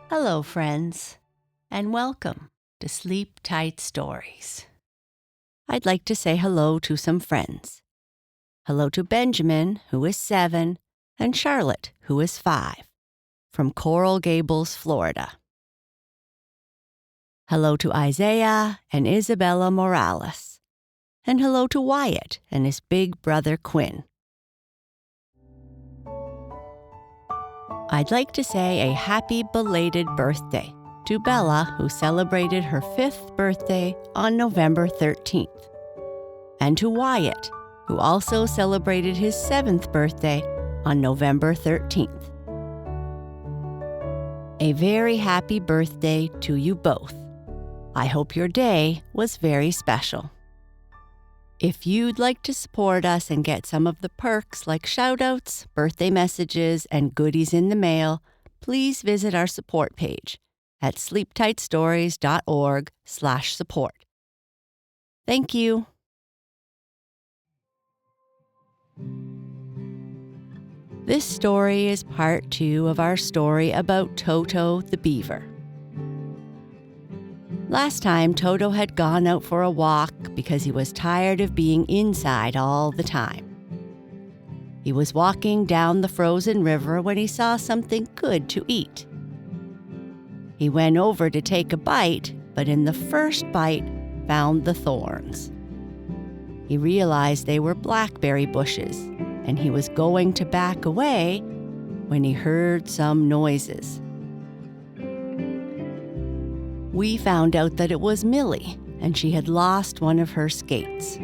Hello, friends, and welcome to Sleep Tight Stories. I'd like to say hello to some friends. Hello to Benjamin, who is 7, and Charlotte, who is 5, from Coral Gables, Florida. Hello to Isaiah and Isabella Morales. And hello to Wyatt and his big brother Quinn. I'd like to say a happy belated birthday to Bella, who celebrated her 5th birthday on November 13th, and to Wyatt, who also celebrated his 7th birthday on November 13th. A very happy birthday to you both. I hope your day was very special. If you'd like to support us and get some of the perks like shoutouts, birthday messages, and goodies in the mail, please visit our support page at sleeptightstories.org/support. Thank you. This story is part 2 of our story about Toto the beaver. Last time, Toto had gone out for a walk because he was tired of being inside all the time. He was walking down the frozen river when he saw something good to eat. He went over to take a bite, but in the first bite, found the thorns. He realized they were blackberry bushes, and he was going to back away when he heard some noises. We found out that it was Millie, and she had lost one of her skates.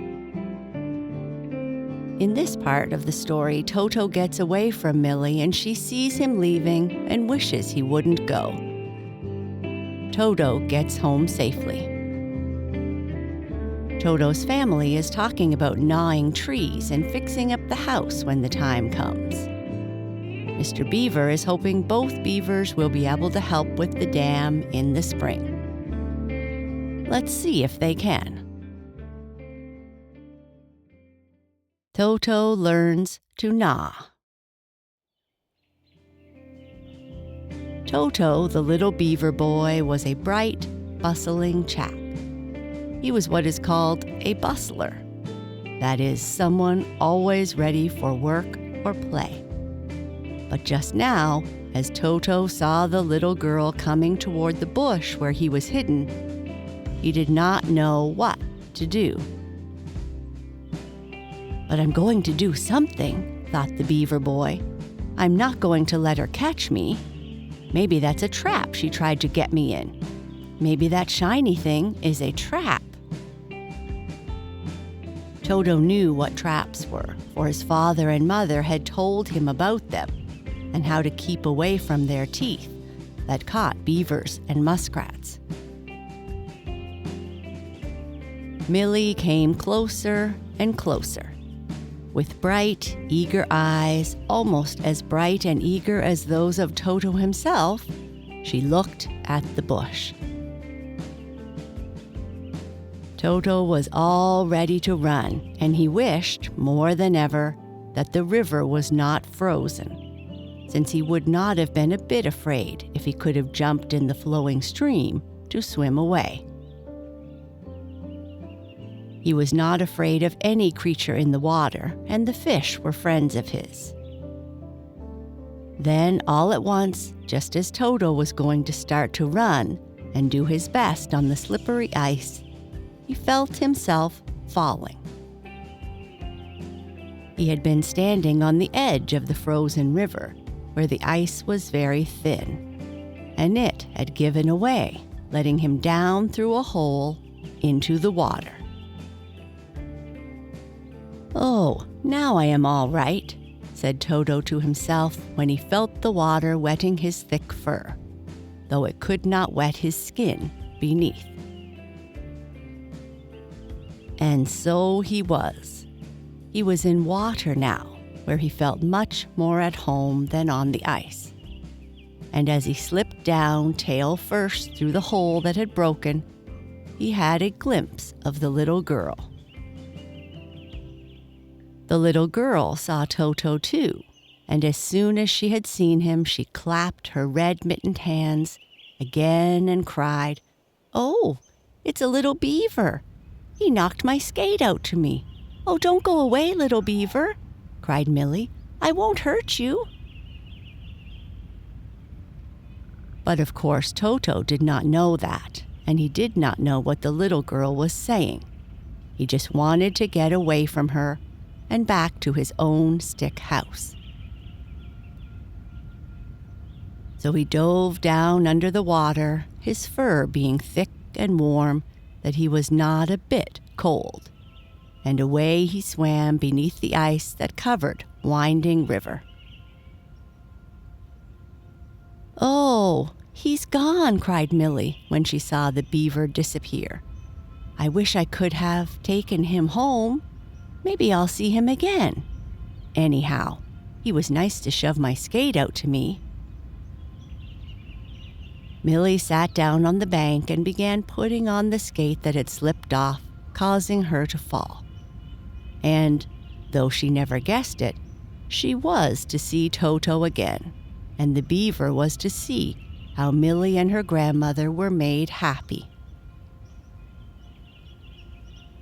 In this part of the story, Toto gets away from Millie and she sees him leaving and wishes he wouldn't go. Toto gets home safely. Toto's family is talking about gnawing trees and fixing up the house when the time comes. Mr. Beaver is hoping both beavers will be able to help with the dam in the spring. Let's see if they can. Toto learns to gnaw. Toto, the little beaver boy, was a bright, bustling chap. He was what is called a bustler. That is, someone always ready for work or play. But just now, as Toto saw the little girl coming toward the bush where he was hidden, he did not know what to do. But I'm going to do something, thought the beaver boy. I'm not going to let her catch me. Maybe that's a trap she tried to get me in. Maybe that shiny thing is a trap. Toto knew what traps were, for his father and mother had told him about them and how to keep away from their teeth that caught beavers and muskrats. Millie came closer and closer. With bright, eager eyes, almost as bright and eager as those of Toto himself, she looked at the bush. Toto was all ready to run, and he wished, more than ever, that the river was not frozen, since he would not have been a bit afraid if he could have jumped in the flowing stream to swim away. He was not afraid of any creature in the water, and the fish were friends of his. Then, all at once, just as Toto was going to start to run and do his best on the slippery ice, he felt himself falling. He had been standing on the edge of the frozen river, where the ice was very thin, and it had given away, letting him down through a hole into the water. "Oh, now I am all right," said Toto to himself when he felt the water wetting his thick fur, though it could not wet his skin beneath. And so he was. He was in water now, where he felt much more at home than on the ice. And as he slipped down tail first through the hole that had broken, he had a glimpse of the little girl. The little girl saw Toto too, and as soon as she had seen him, she clapped her red-mittened hands again and cried, "Oh, it's a little beaver. He knocked my skate out to me. Oh, don't go away, little beaver," cried Millie. "I won't hurt you." But of course Toto did not know that, and he did not know what the little girl was saying. He just wanted to get away from her and back to his own stick house. So he dove down under the water, his fur being thick and warm that he was not a bit cold, and away he swam beneath the ice that covered Winding River. "Oh, he's gone," cried Millie when she saw the beaver disappear. "I wish I could have taken him home. Maybe I'll see him again. Anyhow, he was nice to shove my skate out to me." Millie sat down on the bank and began putting on the skate that had slipped off, causing her to fall. And, though she never guessed it, she was to see Toto again, and the beaver was to see how Millie and her grandmother were made happy.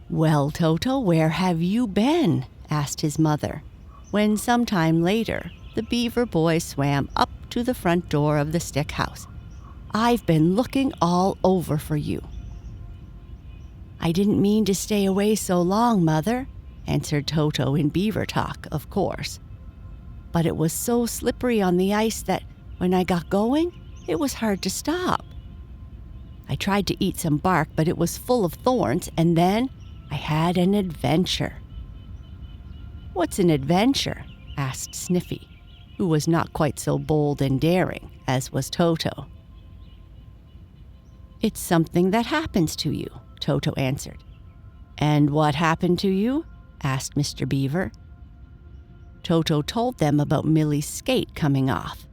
"Well, Toto, where have you been?" asked his mother, when sometime later the beaver boy swam up to the front door of the stick house. "I've been looking all over for you." "I didn't mean to stay away so long, Mother," answered Toto in beaver talk, of course. "But it was so slippery on the ice that when I got going, it was hard to stop. I tried to eat some bark, but it was full of thorns, and then I had an adventure." "What's an adventure?" asked Sniffy, who was not quite so bold and daring as was Toto. "It's something that happens to you," Toto answered. "And what happened to you?" asked Mr. Beaver. Toto told them about Millie's skate coming off,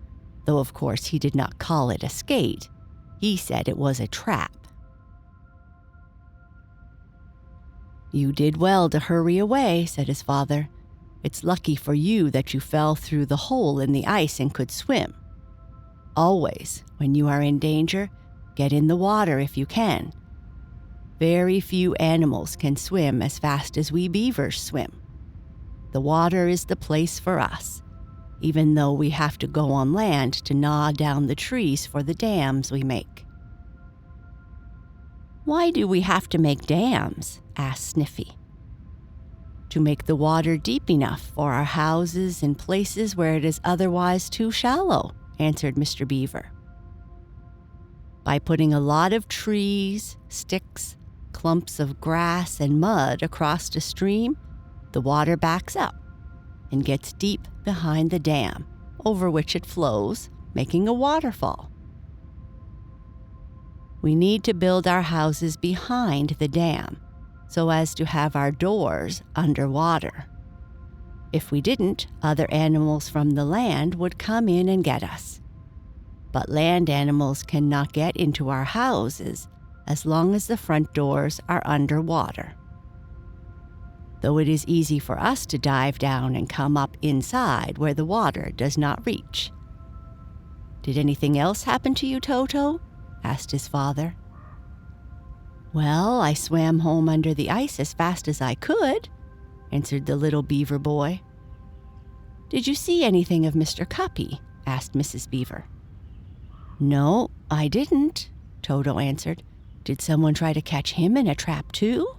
though of course he did not call it a skate. He said it was a trap. "You did well to hurry away," said his father. "It's lucky for you that you fell through the hole in the ice and could swim. Always, when you are in danger, get in the water if you can. Very few animals can swim as fast as we beavers swim. The water is the place for us, even though we have to go on land to gnaw down the trees for the dams we make." "Why do we have to make dams?" asked Sniffy. "To make the water deep enough for our houses in places where it is otherwise too shallow," answered Mr. Beaver. "By putting a lot of trees, sticks, clumps of grass, and mud across a stream, the water backs up and gets deep behind the dam, over which it flows, making a waterfall. We need to build our houses behind the dam, so as to have our doors underwater. If we didn't, other animals from the land would come in and get us. But land animals cannot get into our houses as long as the front doors are underwater. Though it is easy for us to dive down and come up inside where the water does not reach." "Did anything else happen to you, Toto?" asked his father. "Well, I swam home under the ice as fast as I could," answered the little beaver boy. "Did you see anything of Mr. Cuppy?" asked Mrs. Beaver. "No, I didn't," Toto answered. "Did someone try to catch him in a trap too?"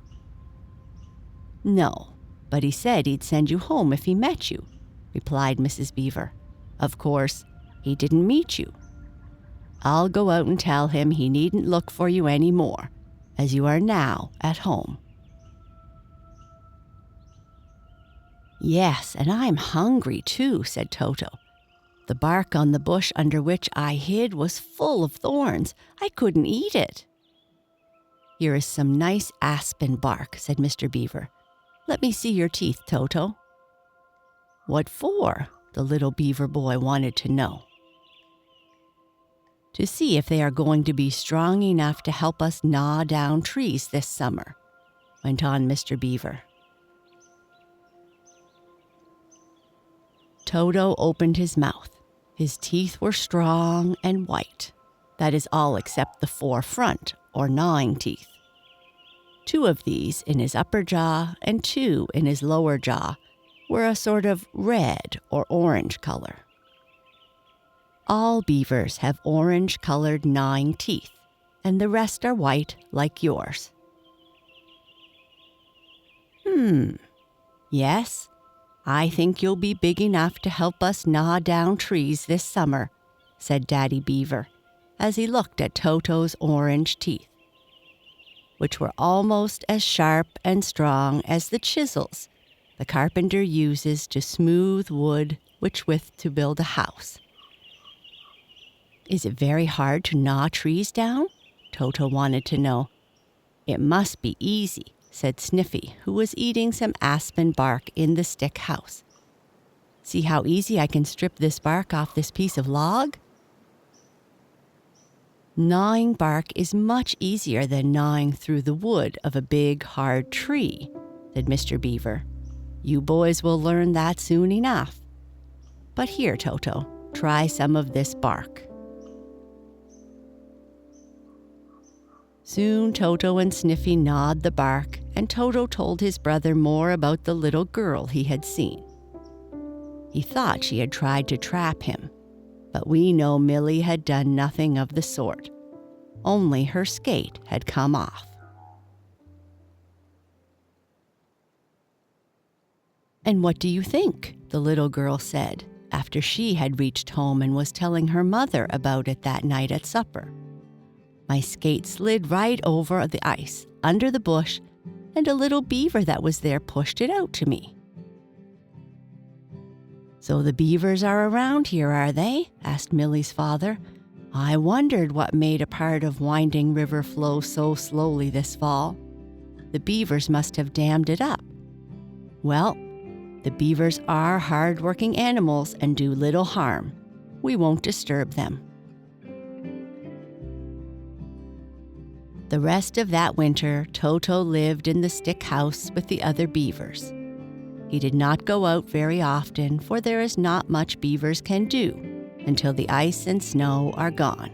"No, but he said he'd send you home if he met you," replied Mrs. Beaver. "Of course, he didn't meet you. I'll go out and tell him he needn't look for you any more, as you are now at home." "Yes, and I'm hungry too," said Toto. "The bark on the bush under which I hid was full of thorns. I couldn't eat it." "Here is some nice aspen bark," said Mr. Beaver. "Let me see your teeth, Toto." "What for?" the little beaver boy wanted to know. "To see if they are going to be strong enough to help us gnaw down trees this summer," went on Mr. Beaver. Toto opened his mouth. His teeth were strong and white. That is all except the 4 front or gnawing teeth. 2 of these in his upper jaw and 2 in his lower jaw were a sort of red or orange color. All beavers have orange-colored gnawing teeth, and the rest are white like yours. Yes, I think you'll be big enough to help us gnaw down trees this summer, said Daddy Beaver, as he looked at Toto's orange teeth, which were almost as sharp and strong as the chisels the carpenter uses to smooth wood with to build a house. Is it very hard to gnaw trees down? Toto wanted to know. It must be easy, said Sniffy, who was eating some aspen bark in the stick house. See how easy I can strip this bark off this piece of log? Gnawing bark is much easier than gnawing through the wood of a big, hard tree, said Mr. Beaver. You boys will learn that soon enough. But here, Toto, try some of this bark. Soon Toto and Sniffy gnawed the bark, and Toto told his brother more about the little girl he had seen. He thought she had tried to trap him, but we know Millie had done nothing of the sort. Only her skate had come off. And what do you think? The little girl said, after she had reached home and was telling her mother about it that night at supper. My skate slid right over the ice, under the bush, and a little beaver that was there pushed it out to me. So the beavers are around here, are they? Asked Millie's father. I wondered what made a part of Winding River flow so slowly this fall. The beavers must have dammed it up. Well, the beavers are hard-working animals and do little harm. We won't disturb them. The rest of that winter, Toto lived in the stick house with the other beavers. He did not go out very often, for there is not much beavers can do until the ice and snow are gone.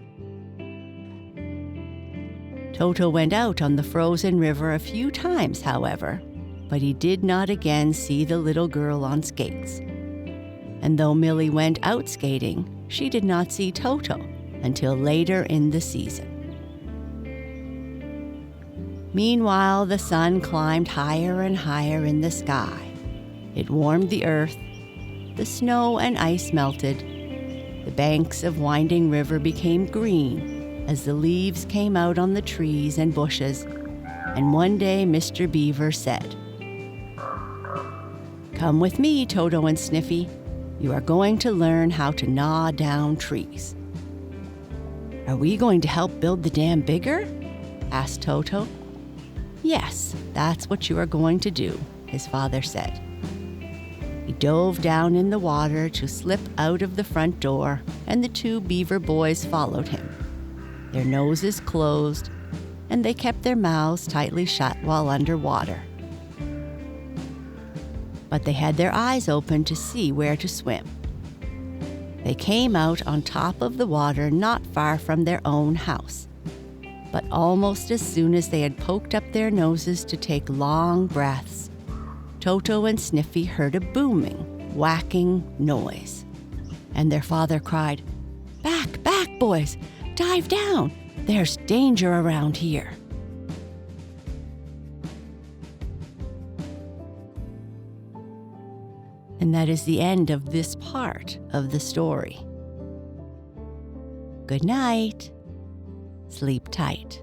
Toto went out on the frozen river a few times, however, but he did not again see the little girl on skates. And though Millie went out skating, she did not see Toto until later in the season. Meanwhile, the sun climbed higher and higher in the sky. It warmed the earth, the snow and ice melted, the banks of Winding River became green as the leaves came out on the trees and bushes, and one day Mr. Beaver said, Come with me, Toto and Sniffy. You are going to learn how to gnaw down trees. Are we going to help build the dam bigger? Asked Toto. Yes, that's what you are going to do, his father said. He dove down in the water to slip out of the front door, and the 2 beaver boys followed him. Their noses closed, and they kept their mouths tightly shut while underwater. But they had their eyes open to see where to swim. They came out on top of the water not far from their own house. But almost as soon as they had poked up their noses to take long breaths, Toto and Sniffy heard a booming, whacking noise. And their father cried, Back, back, boys! Dive down! There's danger around here! And that is the end of this part of the story. Good night. Sleep tight.